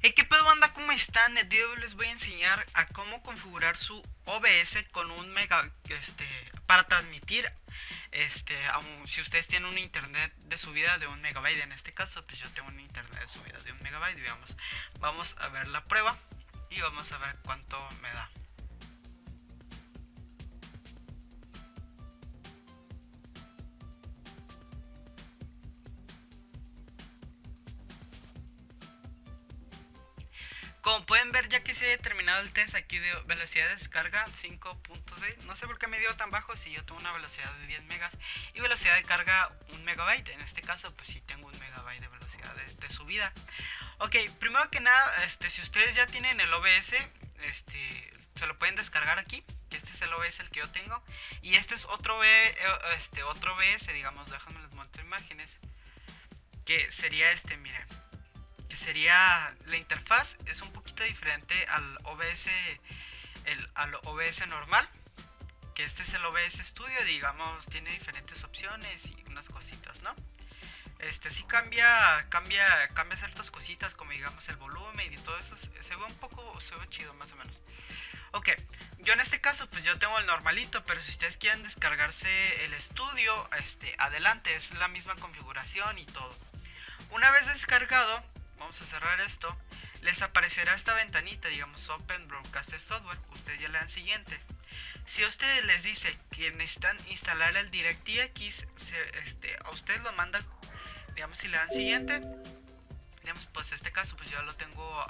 Hey, ¿qué pedo, banda? ¿Cómo están? El día de hoy les voy a enseñar a cómo configurar su OBS con un mega, para transmitir, si ustedes tienen un internet de subida de 1 megabyte, en este caso, pues yo tengo un internet de subida de 1 megabyte, digamos. Vamos a ver la prueba y vamos a ver cuánto me da. Como pueden ver, ya que se ha terminado el test aquí de velocidad de descarga 5.6, no sé por qué me dio tan bajo si yo tengo una velocidad de 10 megas y velocidad de carga 1 megabyte. En este caso, pues sí tengo 1 megabyte de velocidad de subida. Ok, primero que nada, si ustedes ya tienen el OBS, se lo pueden descargar aquí. Que este es el OBS el que yo tengo y este es otro OBS, digamos, déjame les muestro imágenes, que sería miren, que sería la interfaz es un poquito diferente al OBS, al OBS normal, que este es el OBS Studio, digamos, tiene diferentes opciones y unas cositas, ¿no? Sí cambia ciertas cositas, como digamos el volumen y todo eso, se ve un poco, se ve chido más o menos. Ok, yo en este caso pues yo tengo el normalito, pero si ustedes quieren descargarse el estudio, adelante, es la misma configuración y todo. Una vez descargado, vamos a cerrar esto, les aparecerá esta ventanita, digamos Open Broadcaster Software, ustedes ya le dan siguiente. Si a ustedes les dice que necesitan instalar el DirectX, a ustedes lo manda, digamos, si le dan siguiente, digamos, pues este caso pues ya lo tengo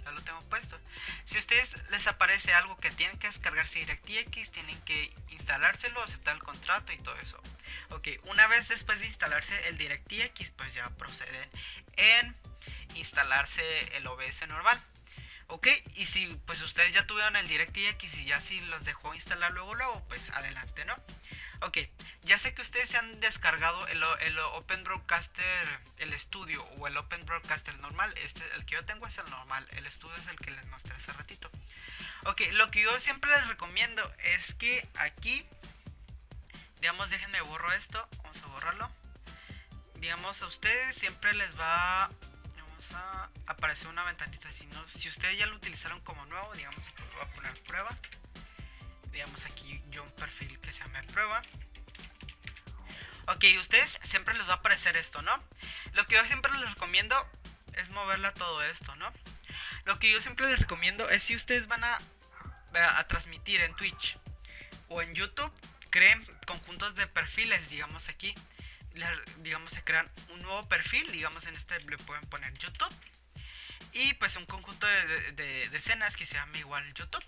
ya lo tengo puesto. Si a ustedes les aparece algo que tienen que descargarse DirectX, tienen que instalárselo, aceptar el contrato y todo eso. Ok, una vez después de instalarse el DirectX, pues ya proceden en instalarse el OBS normal. Ok, y si pues ustedes ya tuvieron el DirectX y ya si los dejó instalar luego, pues adelante, ¿no? Ok, ya sé que ustedes se han descargado el Open Broadcaster, el estudio o el Open Broadcaster normal. El que yo tengo es el normal, el estudio es el que les mostré hace ratito. Ok, lo que yo siempre les recomiendo es que aquí, digamos, déjenme borro esto, vamos a borrarlo. Digamos, a ustedes siempre les va, vamos a aparecer una ventanita. Si ustedes ya lo utilizaron como nuevo, digamos, aquí voy a poner prueba. Digamos aquí yo un perfil que se llame prueba. Ok, ustedes siempre les va a aparecer esto, ¿no? Lo que yo siempre les recomiendo es moverla todo esto, ¿no? Lo que yo siempre les recomiendo es si ustedes van a transmitir en Twitch o en YouTube, creen conjuntos de perfiles, digamos aquí. Digamos se crean un nuevo perfil, digamos en este le pueden poner YouTube. Y pues un conjunto de escenas que se llama igual YouTube,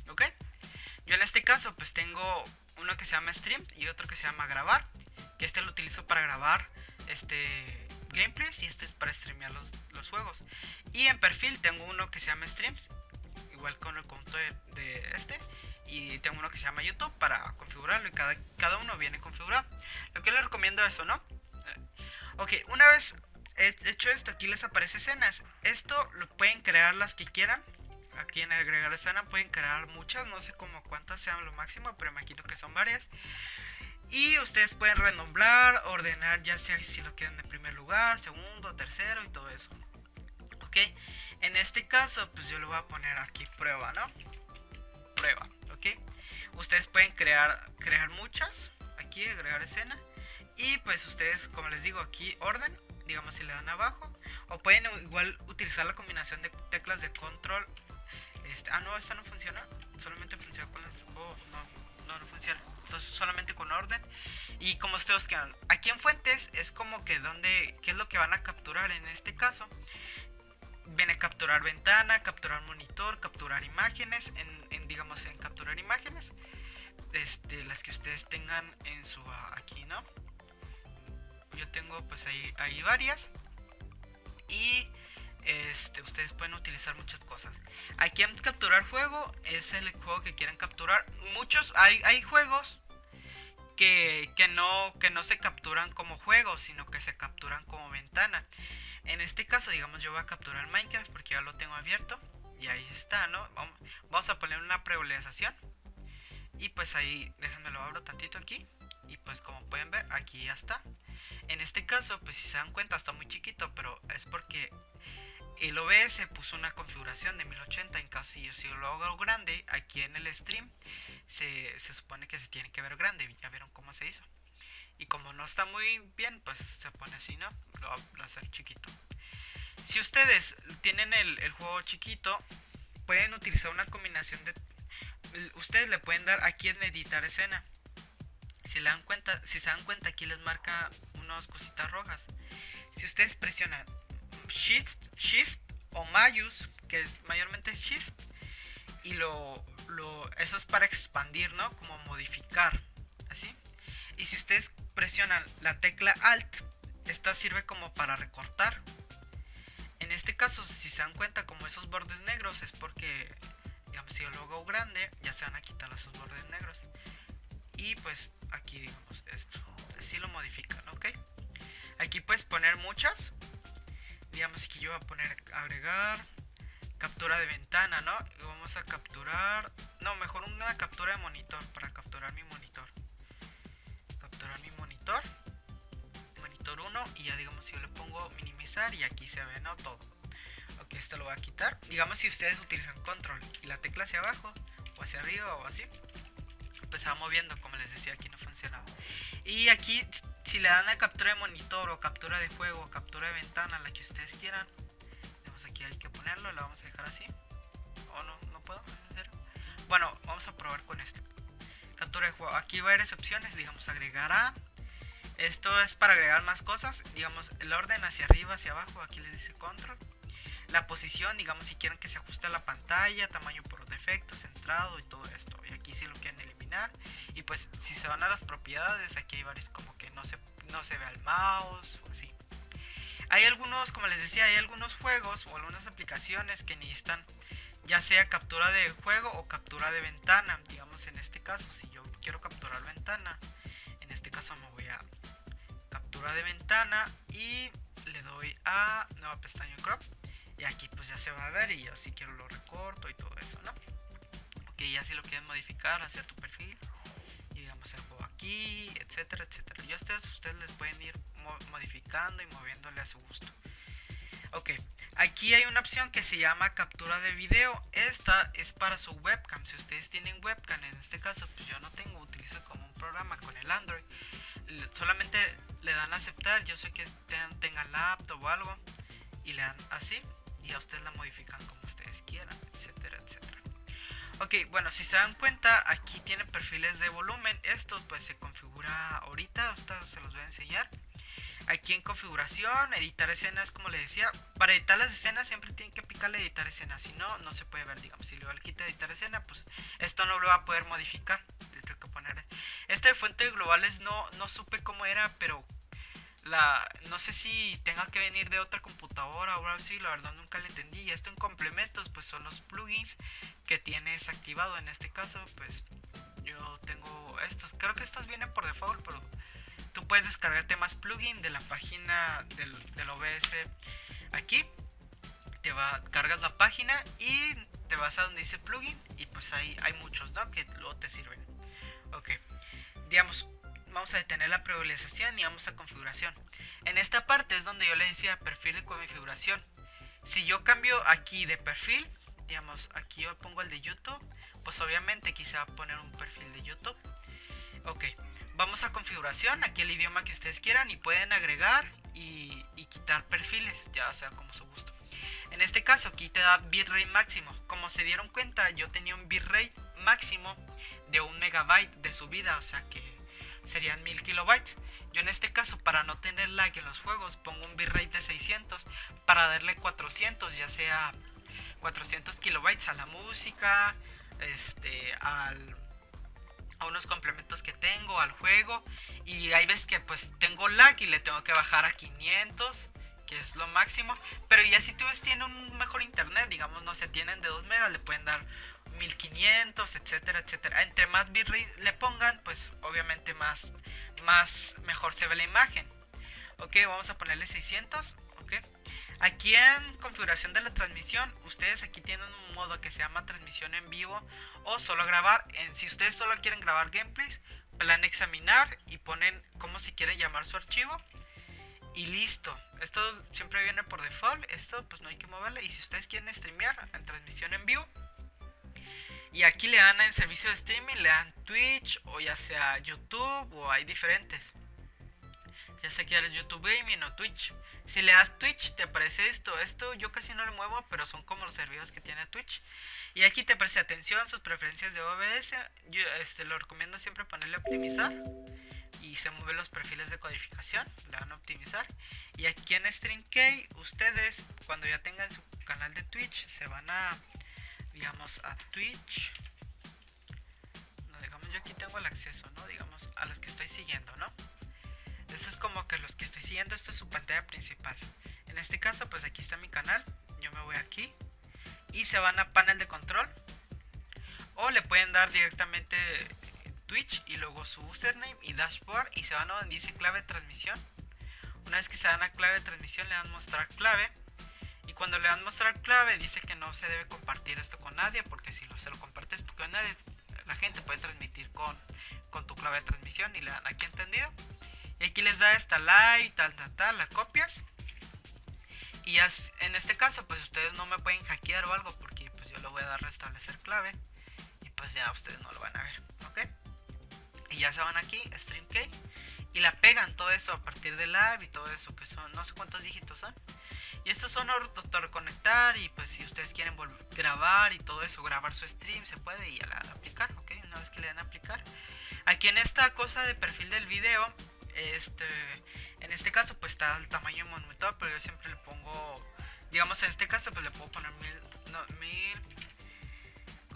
¿ok? Yo en este caso pues tengo uno que se llama Stream y otro que se llama Grabar, que lo utilizo para grabar gameplays y este es para streamear los juegos. Y en perfil tengo uno que se llama Streams, igual con el conjunto de y tengo uno que se llama YouTube para configurarlo y cada uno viene configurado. Lo que les recomiendo es eso, ¿no? Ok, una vez hecho esto, aquí les aparece escenas. Esto lo pueden crear las que quieran. Aquí en agregar escena pueden crear muchas, no sé como cuántas sean lo máximo, pero imagino que son varias. Y ustedes pueden renombrar, ordenar ya sea si lo quieren en primer lugar, segundo, tercero y todo eso. Ok, en este caso pues yo le voy a poner aquí prueba, ¿no? Prueba, ok. Ustedes pueden crear muchas, aquí agregar escena. Y pues ustedes, como les digo, aquí orden, digamos si le dan abajo. O pueden igual utilizar la combinación de teclas de control. No, esta no funciona. Solamente funciona con las... Oh, no funciona. Entonces solamente con orden. Y como ustedes quedan. Aquí en fuentes es como que qué es lo que van a capturar en este caso. Viene a capturar ventana, capturar monitor, capturar imágenes. Digamos en capturar imágenes. Las que ustedes tengan en su aquí, ¿no? Yo tengo pues ahí varias y ustedes pueden utilizar muchas cosas. Aquí en capturar juego es el juego que quieran capturar. Hay juegos que no se capturan como juegos, sino que se capturan como ventana. En este caso, digamos, yo voy a capturar Minecraft porque ya lo tengo abierto y ahí está, ¿no? Vamos a poner una previsualización. Y pues ahí, déjenme lo abro tantito aquí. Y pues como pueden ver, aquí ya está. En este caso, pues si se dan cuenta, está muy chiquito, pero es porque el OBS puso una configuración de 1080 en caso si lo hago grande. Aquí en el stream se supone que se tiene que ver grande. Ya vieron cómo se hizo. Y como no está muy bien, pues se pone así, ¿no? Lo va a hacer chiquito. Si ustedes tienen el juego chiquito, pueden utilizar una combinación de... Ustedes le pueden dar aquí en editar escena. Si se dan cuenta, aquí les marca unas cositas rojas. Si ustedes presionan Shift o Mayus, que es mayormente Shift, y eso es para expandir, ¿no? Como modificar, así. Y si ustedes presionan la tecla Alt, esta sirve como para recortar. En este caso, si se dan cuenta, como esos bordes negros, es porque, digamos, si yo lo hago grande, ya se van a quitar esos bordes negros. Y pues aquí, digamos, esto, así lo modifican, ¿ok? Aquí puedes poner muchas. Digamos, aquí yo voy a poner agregar captura de ventana, ¿no? Y vamos a capturar, no, mejor una captura de monitor, para capturar mi monitor. Capturar mi monitor 1, y ya, digamos, si yo le pongo minimizar, y aquí se ve, ¿no? Todo. Ok, esto lo voy a quitar. Digamos, si ustedes utilizan control y la tecla hacia abajo o hacia arriba o así, pues se va moviendo. Como les decía, aquí no funcionaba. Y aquí, si le dan a captura de monitor o captura de juego o captura de ventana, la que ustedes quieran, digamos, aquí hay que ponerlo. La vamos a dejar así. O no puedo, en serio. Bueno, vamos a probar con este. Captura de juego. Aquí va a haber opciones, digamos, agregar a. Esto es para agregar más cosas, digamos, el orden hacia arriba, hacia abajo, aquí les dice control. La posición, digamos, si quieren que se ajuste a la pantalla, tamaño por defecto, centrado y todo esto. Y aquí si lo quieren eliminar. Y pues si se van a las propiedades, aquí hay varios como que no se ve el mouse o así. Hay algunos, como les decía, hay algunos juegos o algunas aplicaciones que necesitan ya sea captura de juego o captura de ventana. Digamos, en este caso, si yo quiero capturar ventana, en este caso me voy a captura de ventana y le doy a nueva pestaña en crop, y aquí pues ya se va a ver, y yo si quiero lo recorto y todo eso, ¿no? Ok, ya si lo quieren modificar, hacer tu perfil y digamos el juego aquí, etcétera, etcétera. Y ustedes les pueden ir modificando y moviéndole a su gusto. Ok, aquí hay una opción que se llama captura de video. Esta es para su webcam. Si ustedes tienen webcam, en este caso pues yo no tengo, utilizo como un programa con el Android. Solamente le dan a aceptar. Yo sé que tengan laptop o algo, y le dan así, y a ustedes la modifican como ustedes quieran, etcétera, etcétera. Ok, bueno, si se dan cuenta, aquí tiene perfiles de volumen. Esto pues se configura ahorita, ustedes se los voy a enseñar. Aquí en configuración, editar escenas, como les decía, para editar las escenas siempre tienen que picarle editar escena, si no, no se puede ver. Digamos, si le va al quita editar escena, pues esto no lo va a poder modificar. Le tengo que poner este de fuentes globales, no supe cómo era, pero no sé si tenga que venir de otra computadora o algo así, la verdad nunca le entendí. Y esto en complementos, pues son los plugins que tienes activado. En este caso, pues yo tengo estos, creo que estos vienen por default, pero tú puedes descargarte más plugin de la página del OBS. Aquí cargas la página y te vas a donde dice plugin, y pues ahí hay muchos, ¿no? Que luego te sirven. Ok, digamos, vamos a detener la priorización y vamos a configuración. En esta parte es donde yo le decía perfil de configuración. Si yo cambio aquí de perfil, digamos, aquí yo pongo el de YouTube, pues obviamente aquí se va a poner un perfil de YouTube. Ok, vamos a configuración, aquí el idioma que ustedes quieran, y pueden agregar y quitar perfiles, ya sea como su gusto. En este caso aquí te da bitrate máximo. Como se dieron cuenta, yo tenía un bitrate máximo de 1 megabyte de subida, o sea que serían 1000 kilobytes. Yo en este caso, para no tener lag en los juegos, pongo un bitrate de 600 para darle 400, ya sea 400 kilobytes a la música, a unos complementos que tengo, al juego. Y hay veces que pues tengo lag y le tengo que bajar a 500, que es lo máximo. Pero ya si ustedes tienen un mejor internet, digamos, no sé, tienen de 2 megas, le pueden dar 1500, etcétera, etcétera. Entre más bitrate le pongan, pues obviamente más mejor se ve la imagen. Ok, vamos a ponerle 600. Ok, aquí en configuración de la transmisión, ustedes aquí tienen un modo que se llama transmisión en vivo o solo grabar. Si ustedes solo quieren grabar gameplays, plan examinar y ponen como si quieren llamar su archivo. y listo. Esto siempre viene por default, esto pues no hay que moverle. Y si ustedes quieren streamear en transmisión en vivo, y aquí le dan en servicio de streaming, le dan Twitch o ya sea YouTube, o hay diferentes, ya sea que quieres YouTube Gaming o Twitch. Si le das Twitch te aparece esto yo casi no lo muevo, pero son como los servidores que tiene Twitch. Y aquí te aparece atención, sus preferencias de OBS. Yo lo recomiendo siempre ponerle optimizar, y se mueven los perfiles de codificación, le van a optimizar. Y aquí en StreamKey, ustedes cuando ya tengan su canal de Twitch, se van a, digamos, a Twitch. No, digamos, yo aquí tengo el acceso, ¿no? Digamos, a los que estoy siguiendo, ¿no? Eso es como que los que estoy siguiendo, esto es su pantalla principal. En este caso, pues aquí está mi canal. Yo me voy aquí y se van a panel de control, o le pueden dar directamente Twitch y luego su username y dashboard, y se van a donde dice clave de transmisión. Una vez que se dan a clave de transmisión, le dan mostrar clave, y cuando le dan mostrar clave dice que no se debe compartir esto con nadie, porque si se lo compartes con nadie, la gente puede transmitir con tu clave de transmisión, y le dan aquí entendido. Y aquí les da esta live, tal, la copias. Y ya en este caso pues ustedes no me pueden hackear o algo, porque pues yo le voy a dar restablecer clave, y pues ya ustedes no lo van a ver, ¿ok? Y ya se van aquí, StreamKey, y la pegan todo eso a partir de live y todo eso, que son no sé cuántos dígitos son. Y estos son auto-reconectar, y pues si ustedes quieren grabar y todo eso, grabar su stream, se puede, y ya la dan a aplicar, ¿ok? Una vez que le dan a aplicar, aquí en esta cosa de perfil del video, en este caso pues está el tamaño de monitor, pero yo siempre le pongo, digamos en este caso pues le puedo poner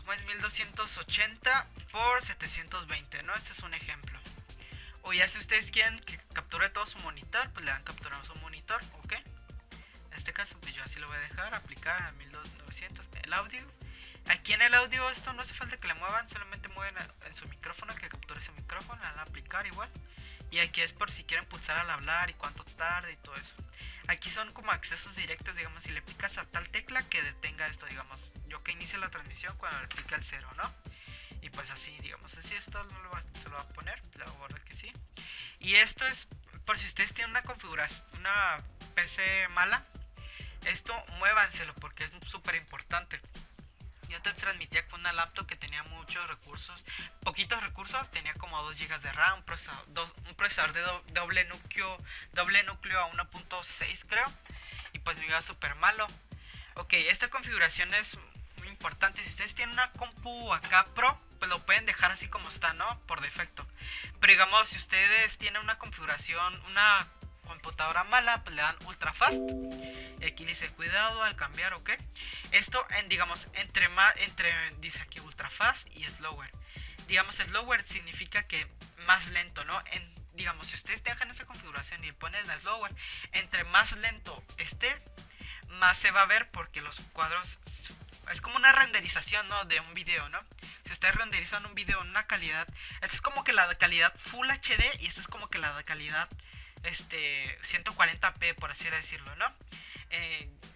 1280 por 720, ¿no? Este es un ejemplo. O ya si ustedes quieren que capture todo su monitor, pues le dan capturar su monitor, ¿ok? En este caso pues yo así lo voy a dejar, aplicar a 1900. El audio, aquí en el audio esto no hace falta que le muevan, solamente mueven en su micrófono, que capture ese micrófono, le van a aplicar igual. Y aquí es por si quieren pulsar al hablar y cuánto tarde y todo eso. Aquí son como accesos directos, digamos, si le picas a tal tecla que detenga esto, digamos, yo que inicie la transmisión cuando le pique al 0, ¿no? Y pues así, digamos, así esto se lo va a poner, le voy a guardar que sí. Y esto es por si ustedes tienen una configuración, una PC mala, esto muévanselo porque es súper importante. Yo te transmitía con una laptop que tenía muchos recursos, poquitos recursos, tenía como 2 GB de RAM, un procesador de doble núcleo a 1.6 creo, y pues me iba súper malo. Ok, esta configuración es muy importante. Si ustedes tienen una compu acá pro, pues lo pueden dejar así como está, ¿no? Por defecto. Pero digamos, si ustedes tienen una configuración, una computadora mala, pues le dan ultra fast. Y aquí dice cuidado al cambiar, ¿ok? Esto digamos, dice aquí ultra fast y slower. Digamos, slower significa que más lento, ¿no? Digamos, si ustedes dejan esa configuración y ponen slower, entre más lento esté, más se va a ver, porque los cuadros es como una renderización, ¿no? De un video, ¿no? Si ustedes renderizan un video en una calidad, esta es como que la calidad Full HD, y esta es como que la calidad 140p, por así decirlo, ¿no?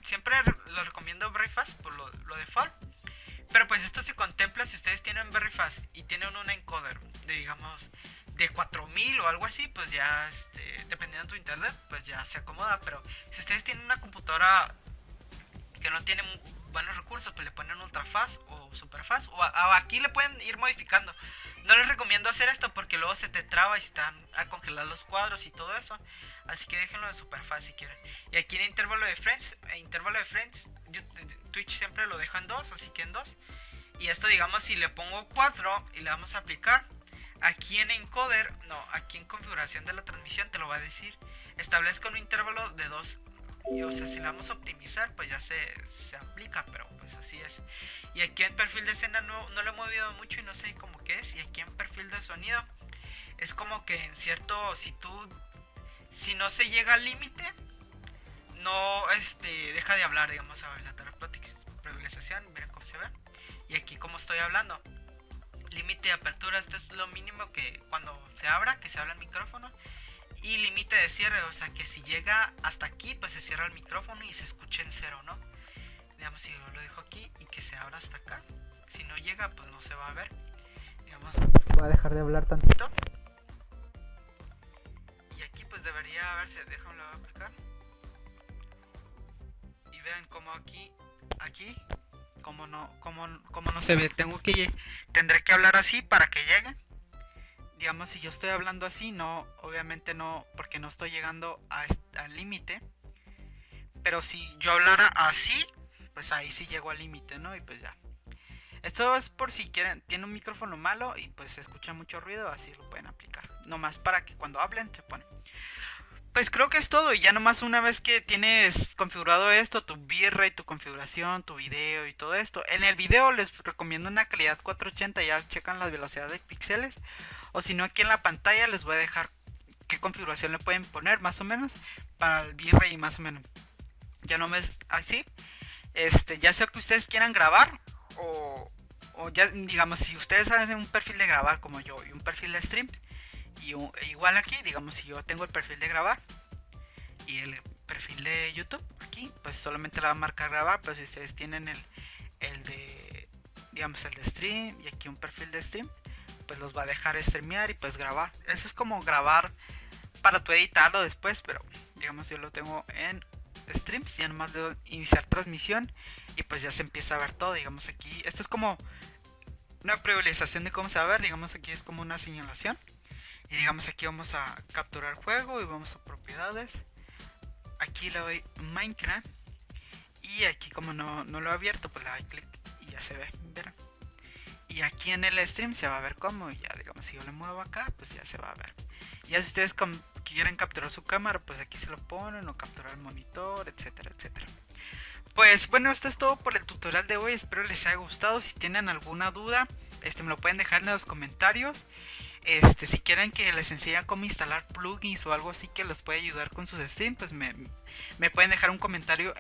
Siempre lo recomiendo very fast por lo default, pero pues esto se contempla si ustedes tienen very fast y tienen un encoder de, digamos, de 4000 o algo así, pues ya dependiendo de tu internet, pues ya se acomoda. Pero si ustedes tienen una computadora que no tiene buenos recursos, pues le ponen ultra fast o super fast, o aquí le pueden ir modificando. No les recomiendo hacer esto porque luego se te traba y se te van a congelar los cuadros y todo eso, así que déjenlo de super fast si quieren. Y aquí en intervalo de frames, Twitch siempre lo deja en 2, así que en 2. Y esto, digamos, si le pongo 4 y le vamos a aplicar, aquí en encoder, aquí en configuración de la transmisión te lo va a decir, establezca un intervalo de 2. Y, o sea, si la vamos a optimizar, pues ya se aplica, pero pues así es. Y aquí en perfil de escena no lo he movido mucho y no sé cómo que es. Y aquí en perfil de sonido es como que en cierto, si no se llega al límite, no deja de hablar, digamos, a ver, la previsualización, miren cómo se ve. Y aquí como estoy hablando, límite de apertura, esto es lo mínimo que cuando se abra, que se habla el micrófono. Y límite de cierre, o sea que si llega hasta aquí, pues se cierra el micrófono y se escucha en 0, ¿no? Digamos, si yo lo dejo aquí y que se abra hasta acá, si no llega, pues no se va a ver. Digamos, voy a dejar de hablar tantito. Y aquí pues debería a ver si déjame lo aplicar. Y vean como aquí, como no se ve, tendré que hablar así para que llegue. Digamos, si yo estoy hablando así, no, obviamente no, porque no estoy llegando al límite. Pero si yo hablara así, pues ahí sí llego al límite, ¿no? Y pues ya. Esto es por si quieren, tiene un micrófono malo y pues se escucha mucho ruido, así lo pueden aplicar. Nomás para que cuando hablen se pone. Pues creo que es todo, y ya nomás una vez que tienes configurado esto, tu bitrate, tu configuración, tu video y todo esto. En el video les recomiendo una calidad 480, ya checan las velocidades de píxeles. O si no, aquí en la pantalla les voy a dejar qué configuración le pueden poner más o menos para el bitrate más o menos. Ya no me así. Ya sea que ustedes quieran grabar o ya digamos si ustedes hacen un perfil de grabar como yo y un perfil de stream y igual aquí digamos si yo tengo el perfil de grabar y el perfil de YouTube aquí pues solamente le va a marcar grabar, pero si ustedes tienen el de digamos el de stream y aquí un perfil de stream pues los va a dejar streamear y pues grabar. Eso es como grabar para tu editarlo después, pero digamos yo lo tengo en streams, ya nomás le doy iniciar transmisión y pues ya se empieza a ver todo. Digamos aquí, esto es como una previsualización de cómo se va a ver. Digamos aquí es como una señalación y digamos aquí vamos a capturar juego y vamos a propiedades. Aquí le doy Minecraft y aquí como no lo he abierto pues le doy clic y ya se ve, ¿verdad? Y aquí en el stream se va a ver cómo, y ya digamos si yo le muevo acá pues ya se va a ver. Ya si ustedes quieren capturar su cámara pues aquí se lo ponen, o capturar el monitor, etcétera, etcétera. Pues bueno, esto es todo por el tutorial de hoy, espero les haya gustado. Si tienen alguna duda me lo pueden dejar en los comentarios. Si quieren que les enseñe cómo instalar plugins o algo así que los puede ayudar con sus streams, pues me pueden dejar un comentario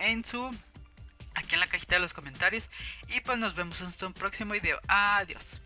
aquí en la cajita de los comentarios. Y pues nos vemos en un próximo video. Adiós.